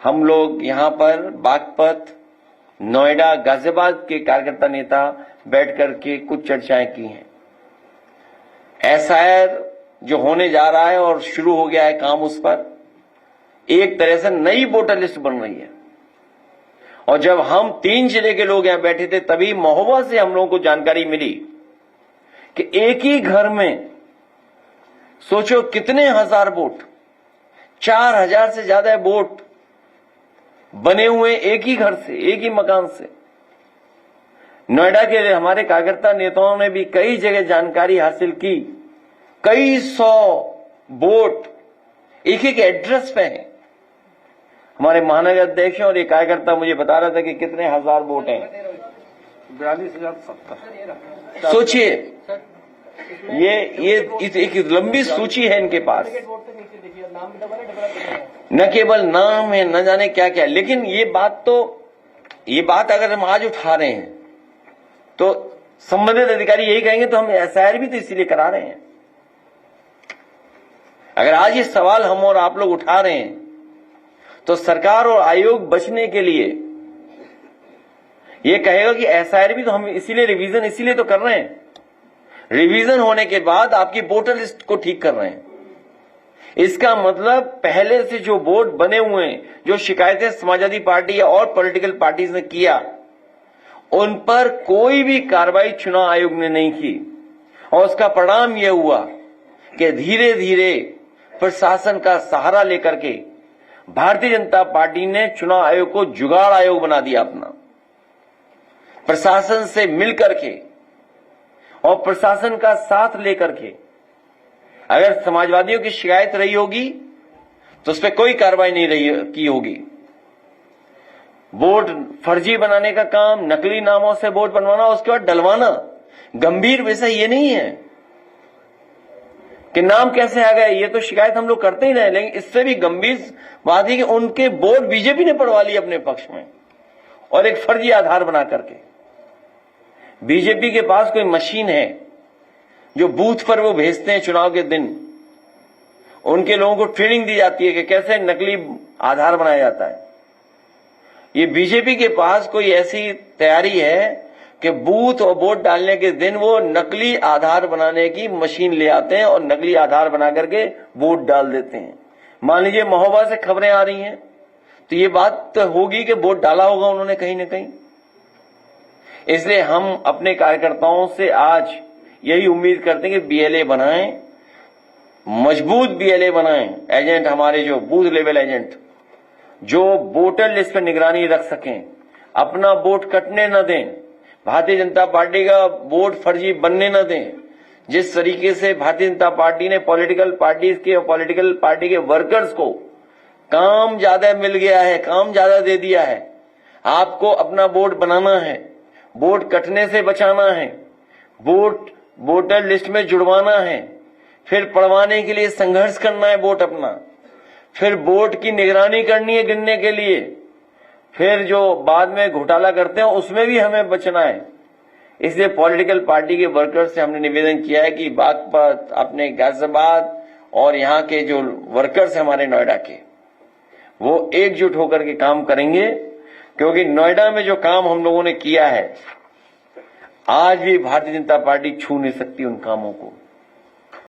हम लोग यहाँ पर बागपत, नोएडा, गाजियाबाद के कार्यकर्ता नेता बैठ करके कुछ चर्चाएं की हैं। एसआईआर जो होने जा रहा है और शुरू हो गया है काम, उस पर एक तरह से नई वोटर लिस्ट बन रही है। और जब हम 3 जिले के लोग यहां बैठे थे, तभी महोबा से हम लोगों को जानकारी मिली कि एक ही घर में सोचो कितने हजार वोट, 4000 से ज्यादा वोट बने हुए एक ही घर से, एक ही मकान से। नोएडा के हमारे कार्यकर्ता नेताओं ने भी कई जगह जानकारी हासिल की, कई 100 वोट एक एक एड्रेस पे हैं। हमारे महानगर अध्यक्ष और एक कार्यकर्ता मुझे बता रहा था कि कितने हजार वोट हैं, 42,070। सोचिए, ये एक लंबी सूची है इनके पास, न केवल नाम है, न जाने क्या क्या। लेकिन ये बात अगर हम आज उठा रहे हैं तो संबंधित अधिकारी यही कहेंगे तो हम एसआईआर भी तो इसीलिए करा रहे हैं। अगर आज ये सवाल हम और आप लोग उठा रहे हैं तो सरकार और आयोग बचने के लिए ये कहेगा कि एसआईआर भी तो हम इसीलिए रिवीजन इसीलिए तो कर रहे हैं। रिवीजन होने के बाद आपकी वोटर लिस्ट को ठीक कर रहे हैं। इसका मतलब पहले से जो वोट बने हुए हैं, जो शिकायतें समाजवादी पार्टी या और पॉलिटिकल पार्टीज ने किया, उन पर कोई भी कार्रवाई चुनाव आयोग ने नहीं की। और उसका परिणाम यह हुआ कि धीरे धीरे प्रशासन का सहारा लेकर के भारतीय जनता पार्टी ने चुनाव आयोग को जुगाड़ आयोग बना दिया अपना। प्रशासन से मिलकर के और प्रशासन का साथ लेकर के अगर समाजवादियों की शिकायत रही होगी तो उस पर कोई कार्रवाई नहीं की होगी। वोट फर्जी बनाने का काम, नकली नामों से वोट बनवाना, उसके बाद डलवाना, गंभीर विषय ये नहीं है कि नाम कैसे आ गए। ये तो शिकायत हम लोग करते ही रहे, लेकिन इससे भी गंभीर बात है कि उनके वोट बीजेपी ने पड़वा लिए अपने पक्ष में और एक फर्जी आधार बना करके। बीजेपी के पास कोई मशीन है जो बूथ पर वो भेजते हैं चुनाव के दिन, उनके लोगों को ट्रेनिंग दी जाती है कि कैसे नकली आधार बनाया जाता है। ये बीजेपी के पास कोई ऐसी तैयारी है कि बूथ और वोट डालने के दिन वो नकली आधार बनाने की मशीन ले आते हैं और नकली आधार बना करके वोट डाल देते हैं। मान लीजिए महोबा से खबरें आ रही हैं तो ये बात तो होगी कि वोट डाला होगा उन्होंने कहीं ना कहीं। इसलिए हम अपने कार्यकर्ताओं से आज यही उम्मीद करते हैं कि बीएलए बनाएं, मजबूत बीएलए बनाएं, एजेंट हमारे जो बूथ लेवल एजेंट जो वोटर लिस्ट पर निगरानी रख सकें, अपना वोट कटने न दें, भारतीय जनता पार्टी का वोट फर्जी बनने न दें। जिस तरीके से भारतीय जनता पार्टी ने पॉलिटिकल पार्टीज के और पॉलिटिकल पार्टी के वर्कर्स को काम ज्यादा मिल गया है, काम ज्यादा दे दिया है। आपको अपना वोट बनाना है, वोट कटने से बचाना है, वोट वोटर लिस्ट में जुड़वाना है, फिर पढ़वाने के लिए संघर्ष करना है वोट अपना, फिर वोट की निगरानी करनी है गिनने के लिए, फिर जो बाद में घोटाला करते हैं उसमें भी हमें बचना है। इसलिए पॉलिटिकल पार्टी के वर्कर्स से हमने निवेदन किया है कि बागपत, अपने गाजियाबाद और यहाँ के जो वर्कर्स हैं हमारे नोएडा के, वो एकजुट होकर के काम करेंगे। क्योंकि नोएडा में जो काम हम लोगों ने किया है, आज भी भारतीय जनता पार्टी छू नहीं सकती उन कामों को।